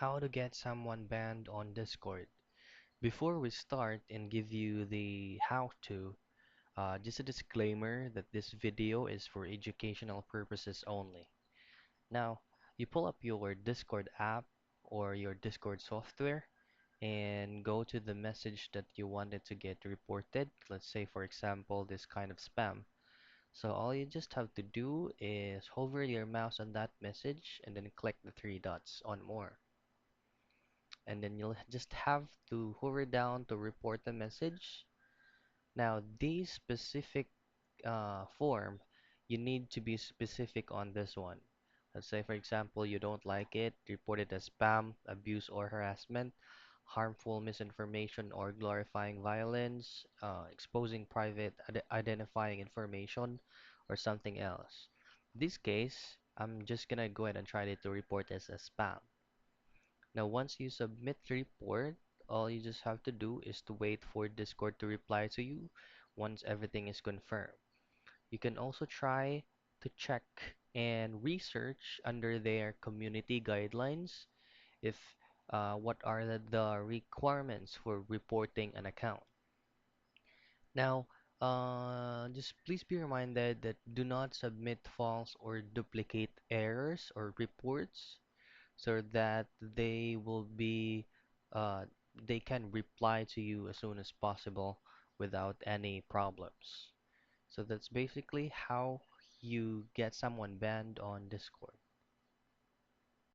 How to get someone banned on Discord. Before we start and give you the how to, just a disclaimer that this video is for educational purposes only. Now, you pull up your Discord app or your Discord software and go to the message that you wanted to get reported. Let's say, for example, this kind of spam. So all you just have to do is hover your mouse on that message and then click the three dots on more. And then you'll just have to hover down to report the message. Now, these specific form, you need to be specific on this one. Let's say, for example, you don't like it, report it as spam, abuse or harassment, harmful misinformation or glorifying violence, exposing private identifying information, or something else. In this case, I'm just gonna go ahead and try to report this as spam. Now, once you submit the report, all you just have to do is to wait for Discord to reply to you once everything is confirmed. You can also try to check and research under their community guidelines if what are the requirements for reporting an account. Now, just please be reminded that do not submit false or duplicate errors or reports so that uh, they can reply to you as soon as possible without any problems. So that's basically how you get someone banned on Discord.